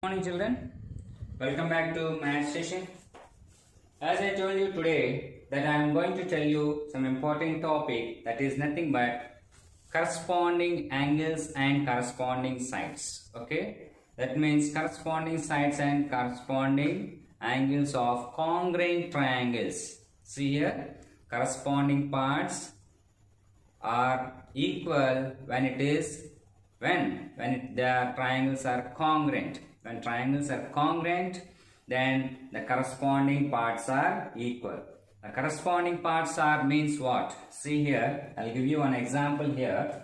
Morning children, welcome back to math session. As I told you today that I am going to tell you some important topic, that is nothing but corresponding angles and corresponding sides. Okay, that means corresponding sides and corresponding angles of congruent triangles. See here, corresponding parts are equal when the triangles are congruent. When triangles are congruent, then the corresponding parts are equal. The corresponding parts are means what? See here, I'll give you one example here.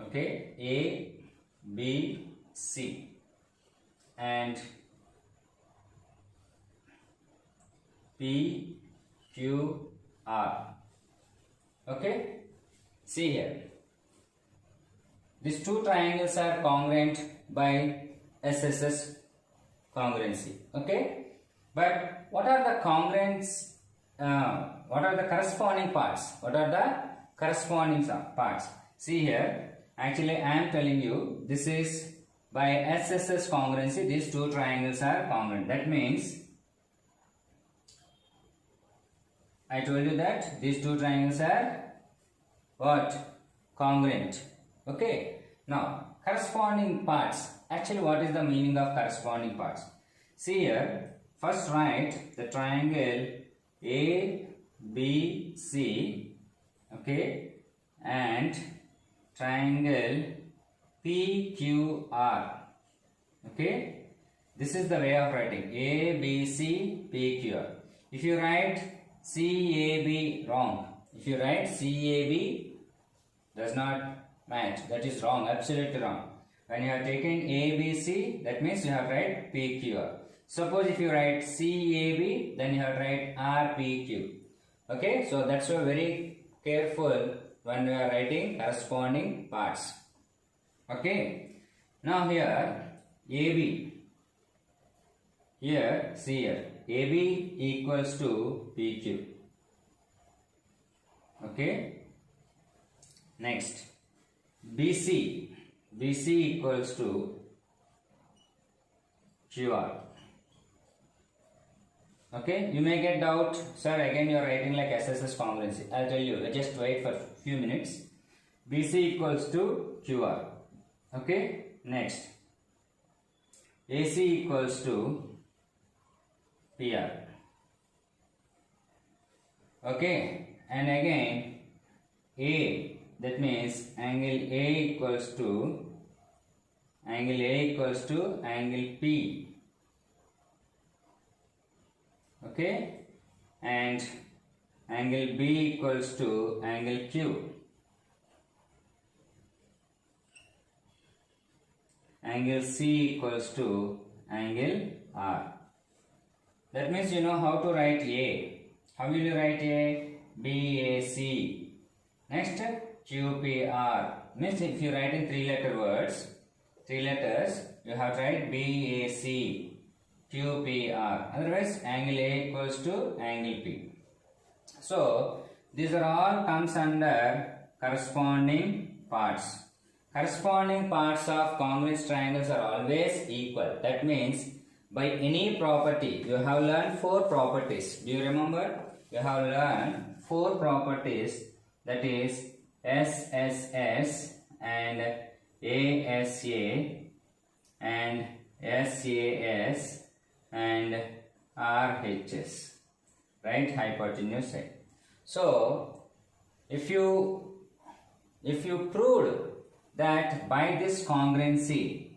Okay, A, B, C and P, Q, R. Okay, see here, these two triangles are congruent by SSS congruency. Okay, but what are the congruents? What are the corresponding parts? What are the corresponding parts? See here, actually I am telling you this is by SSS congruency. These two triangles are congruent. That means I told you that these two triangles are what? Congruent. Okay. Now, corresponding parts. Actually, what is the meaning of corresponding parts? See here, first write the triangle ABC, okay, and triangle PQR. Okay. This is the way of writing ABC, PQR. If you write CAB wrong. If you write CAB does not match. That is wrong. Absolutely wrong. When you have taken ABC, that means you have write PQR. Suppose if you write CAB, then you have write RPQ. Okay. So that's why very careful when you are writing corresponding parts. Okay. Now here AB. Here, see here. AB equals to PQ. Okay. Next, BC. BC equals to QR. Okay. You may get doubt, sir. Again, you are writing like SSS congruency. I'll tell you. Just wait for a few minutes. BC equals to QR. Okay. Next, AC equals to PR. Okay, and again A, that means angle A equals to angle P. Okay, and angle B equals to angle Q. Angle C equals to angle R. That means you know how to write A. How will you write A? BAC. Next, QPR. Means if you write in three letters, you have to write BAC, QPR. Otherwise, angle A equals to angle P. So, these are all comes under corresponding parts. Corresponding parts of congruent triangles are always equal. That means by any property, you have learned four properties. Do you remember? You have learned four properties, that is SSS and ASA and SAS and RHS, right? Hypotenuse side. So, if you proved that by this congruency,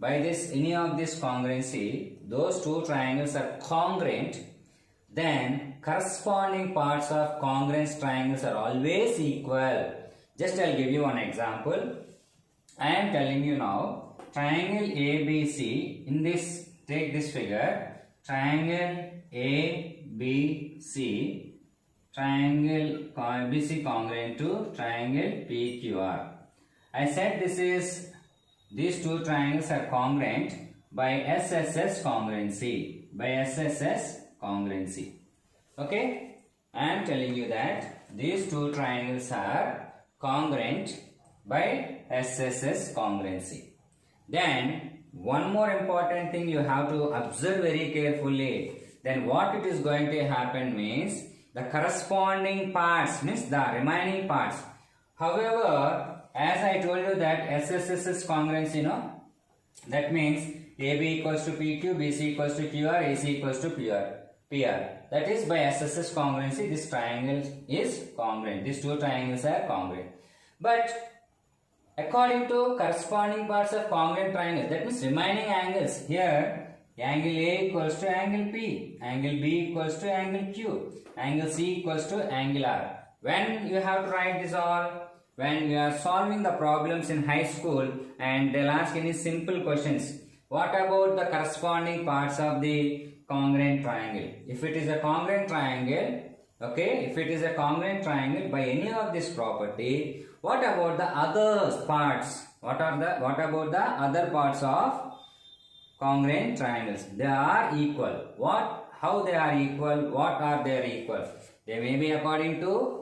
any of this congruency, those two triangles are congruent, then corresponding parts of congruent triangles are always equal. Just I'll give you one example. I am telling you now, triangle ABC, in this, take this figure, triangle ABC, triangle ABC congruent to triangle PQR. I said these two triangles are congruent by SSS congruency. Okay, I am telling you that these two triangles are congruent by SSS congruency. Then one more important thing you have to observe very carefully. Then what it is going to happen means the corresponding parts means the remaining parts. However, as I told you that SSS is congruency, that means AB equals to PQ, BC equals to QR, AC equals to PR. That is by SSS congruency, this triangle is congruent. These two triangles are congruent. But according to corresponding parts of congruent triangle, that means remaining angles, here angle A equals to angle P, angle B equals to angle Q, angle C equals to angle R. When you have to write this all? When you are solving the problems in high school and they'll ask any simple questions. What about the corresponding parts of the congruent triangle? If it is a congruent triangle, okay, if it is a congruent triangle by any of this property, what about the other parts? What about the other parts of congruent triangles? They are equal. How they are equal? What are they equal? They may be according to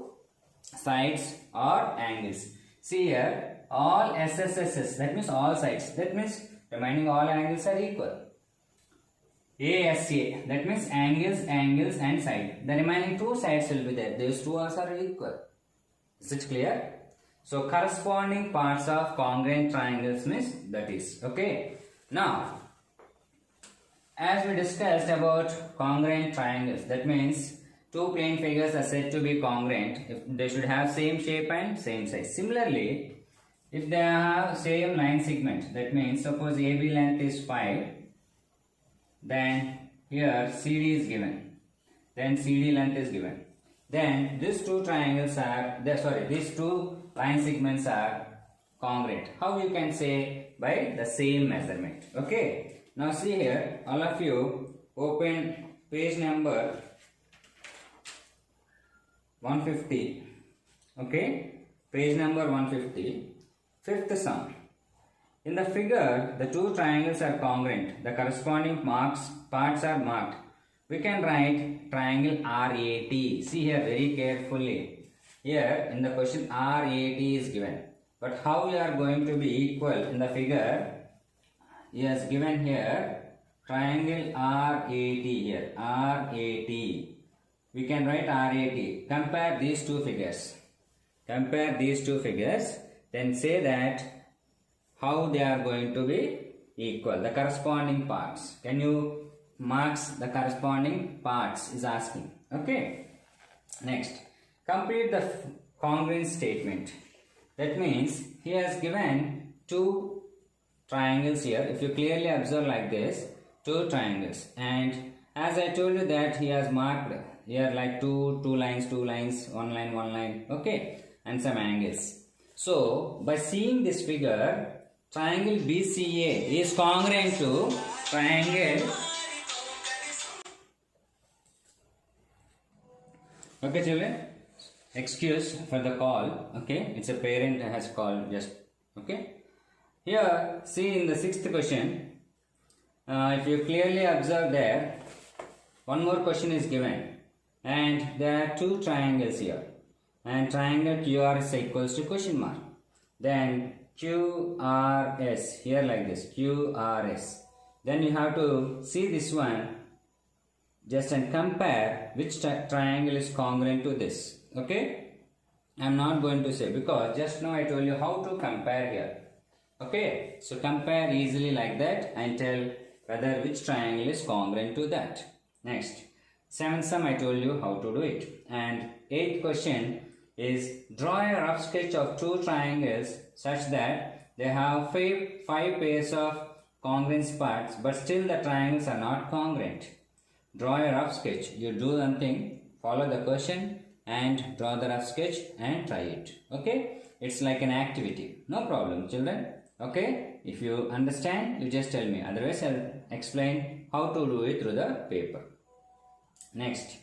sides or angles. See here, all SSSs, that means all sides. That means remaining all angles are equal. ASA, that means angles and side. The remaining two sides will be there. These two are equal. Is it clear? So corresponding parts of congruent triangles means that is. Okay. Now, as we discussed about congruent triangles, that means two plane figures are said to be congruent if they should have same shape and same size. Similarly, if they have same line segment, that means suppose AB length is 5, then here CD is given, then CD length is given. Then these two triangles are, these two line segments are congruent. How you can say? By the same measurement. Okay. Now see here, all of you open page number 150. Okay. Page number 150. Fifth sum. In the figure, the two triangles are congruent. The corresponding parts are marked. We can write triangle RAT. See here very carefully. Here in the question RAT is given. But how we are going to be equal in the figure? He has given here triangle RAT here. RAT. We can write RAT. Compare these two figures. Compare these two figures. Then say that how they are going to be equal. The corresponding parts. Can you mark the corresponding parts is asking. Okay. Next. Complete the congruence statement. That means he has given two triangles here. If you clearly observe like this, two triangles. And as I told you that he has marked here like two lines, one line. Okay. And some angles. So, by seeing this figure, triangle BCA is congruent to triangle. Okay, children. Excuse for the call. Okay, it's a parent has called just. Okay. Here, see in the sixth question. If you clearly observe there, one more question is given, and there are two triangles here. And triangle QRS equals to question mark. Then QRS here like this, QRS. Then you have to see this one just and compare which triangle is congruent to this. Okay, I am not going to say because just now I told you how to compare here. Okay, so compare easily like that and tell whether which triangle is congruent to that. Next, seventh sum I told you how to do it. And eighth question is draw a rough sketch of two triangles such that they have five pairs of congruent parts, but still the triangles are not congruent. Draw a rough sketch. You do one thing, follow the question and draw the rough sketch and try it. Okay, it's like an activity. No problem, children. Okay, if you understand, you just tell me. Otherwise, I'll explain how to do it through the paper. Next,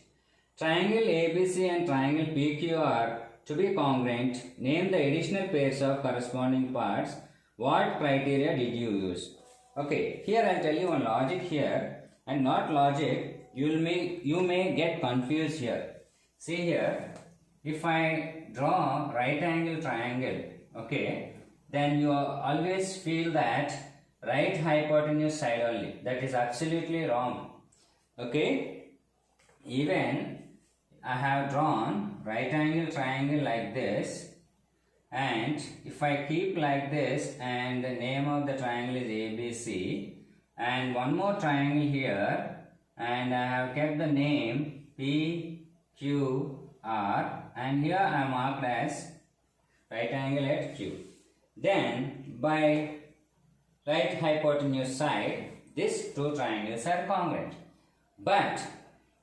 triangle ABC and triangle PQ are to be congruent. Name the additional pairs of corresponding parts. What criteria did you use? Okay, here I'll tell you one logic here and not logic. You may get confused here. See here, if I draw right angle triangle, okay, then you always feel that right hypotenuse side only. That is absolutely wrong. Okay, even I have drawn right angle triangle like this, and if I keep like this, and the name of the triangle is ABC, and one more triangle here, and I have kept the name PQR, and here I marked as right angle at Q. Then by right hypotenuse side, these two triangles are congruent. But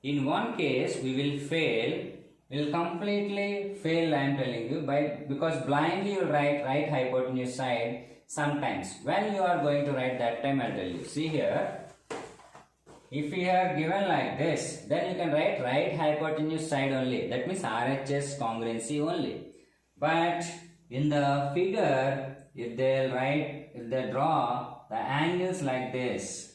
in one case we will fail, will completely fail, I am telling you, because blindly you will write right hypotenuse side sometimes. When you are going to write that time, I will tell you. See here, if you are given like this, then you can write right hypotenuse side only. That means RHS congruency only. But in the figure, if they draw the angles like this,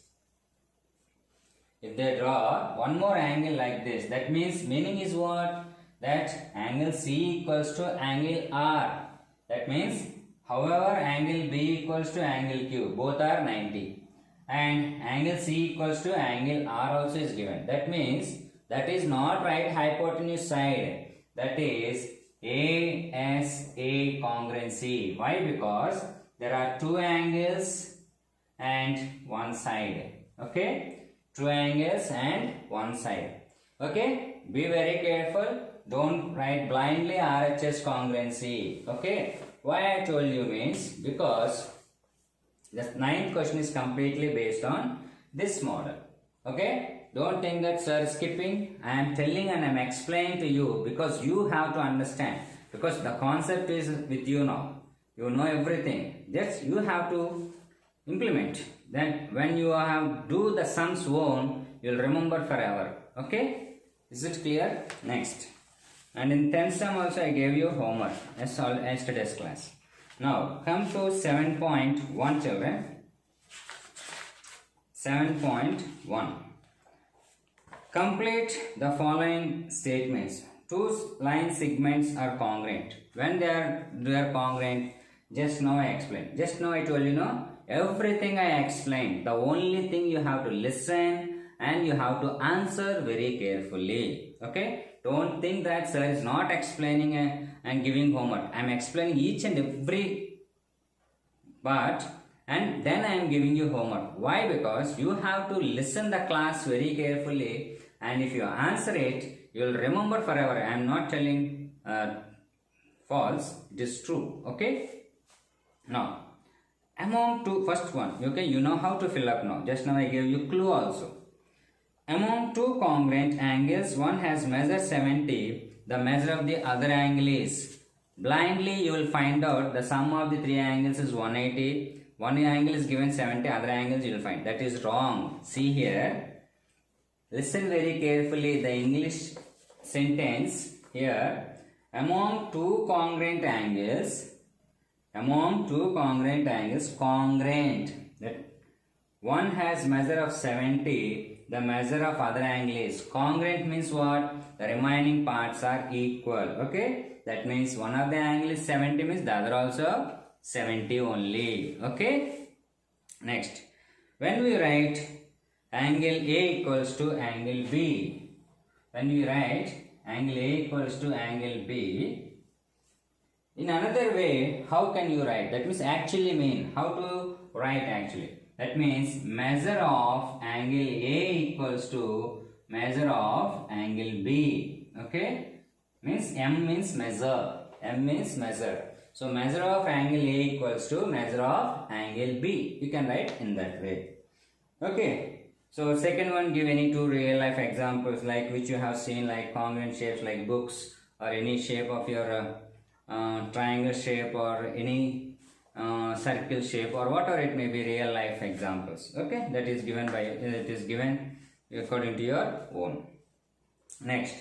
if they draw one more angle like this, that means meaning is what? That angle C equals to angle R. That means however angle B equals to angle Q, both are 90. And angle C equals to angle R also is given. That means that is not right hypotenuse side. That is ASA congruency. Why? Because there are two angles and one side. Okay? Two angles and one side. Okay? Be very careful. Don't write blindly RHS congruency. Okay? Why I told you means because the 9th question is completely based on this model. Okay? Don't think that sir is skipping. I am telling and I am explaining to you because you have to understand. Because the concept is with you now. You know everything. Just you have to implement. Then when you have do the sums own, you will remember forever. Okay? Is it clear? Next. And in 10th sum also I gave you homework as yesterday's class. Now come to 7.1 children. 7.1. Complete the following statements. Two line segments are congruent. When they are congruent, just now I explained. Just now I told you, no, everything I explained. The only thing you have to listen and you have to answer very carefully. Okay? Don't think that sir is not explaining and giving homework. I am explaining each and every part and then I am giving you homework. Why? Because you have to listen the class very carefully, and if you answer it, you will remember forever. I am not telling false. It is true. Okay? Now, among two, first one, okay, you know how to fill up now. Just now I gave you clue also. Among two congruent angles, one has measure 70, the measure of the other angle is. Blindly you will find out the sum of the three angles is 180. One angle is given 70, other angles you will find. That is wrong. See here. Listen very carefully the English sentence here. Among two congruent angles, congruent. That one has measure of 70, the measure of other angle is. Congruent means what? The remaining parts are equal. Okay? That means one of the angle is 70 means the other also 70 only. Okay? Next. When we write angle A equals to angle B, when we write angle A equals to angle B, in another way, how can you write? That means actually mean. How to write actually? That means measure of angle A equals to measure of angle B. Okay? Means M means measure. M means measure. So measure of angle A equals to measure of angle B. You can write in that way. Okay. So second one, give any two real life examples like which you have seen, like congruent shapes like books or any shape of your triangle shape or any circle shape or whatever it may be, real life examples. Okay, that is given by according to your own. Next,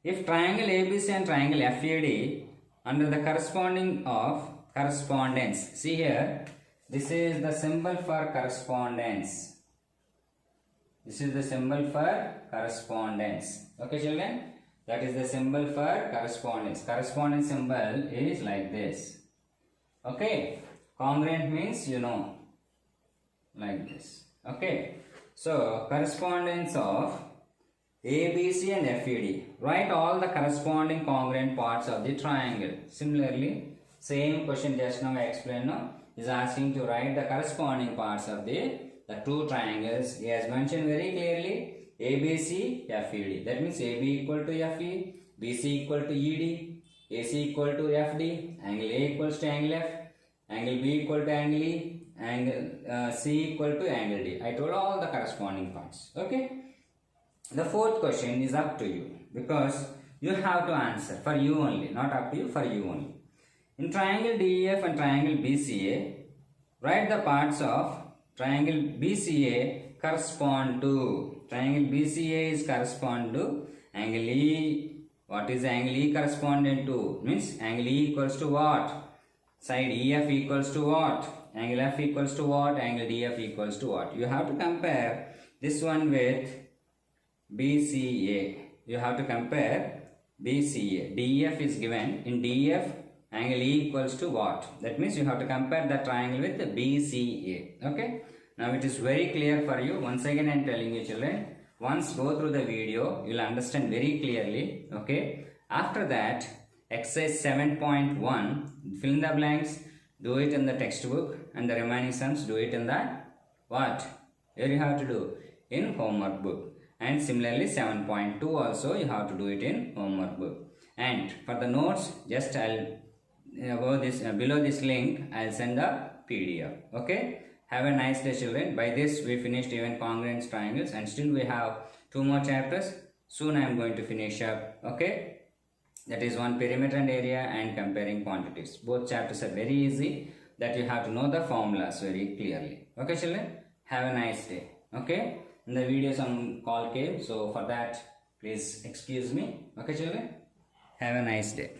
if triangle ABC and triangle FAD under the corresponding of correspondence, see here, this is the symbol for correspondence. This is the symbol for correspondence. Okay children, That is the symbol for correspondence. Correspondence symbol is like this. Okay. Congruent means you know, like this. Okay. So correspondence of ABC and FED. Write all the corresponding congruent parts of the triangle. Similarly, same question just now I explained now is asking to write the corresponding parts of the two triangles. He has mentioned very clearly ABC, FED. That means AB equal to FE, BC equal to ED, AC equal to FD, angle A equals to angle F, angle B equal to angle E, angle C equal to angle D. I told all the corresponding parts. Okay. The fourth question is up to you because you have to answer for you only, not up to you, for you only. In triangle DEF and triangle BCA, write the parts of triangle BCA correspond to. Triangle BCA is correspond to angle E. What is angle E corresponding to? Means angle E equals to what? Side EF equals to what? Angle F equals to what? Angle DF equals to what? You have to compare this one with BCA. You have to compare BCA. DEF is given. In DEF, angle E equals to what? That means you have to compare the triangle with the BCA. Okay. Now it is very clear for you. Once again I am telling you children. Once go through the video, you will understand very clearly. Okay. After that, exercise 7.1, fill in the blanks. Do it in the textbook and the remaining sums do it in the what? Here you have to do in homework book. And similarly 7.2 also you have to do it in homework book. And for the notes, just I'll below this link I'll send the PDF. Okay. Have a nice day children. By this we finished even congruent triangles and still we have 2 more chapters. Soon I am going to finish up. Okay. That is one perimeter and area and comparing quantities. Both chapters are very easy that you have to know the formulas very clearly. Okay children. Have a nice day. Okay. In the video some call came, so for that please excuse me. Okay children. Have a nice day.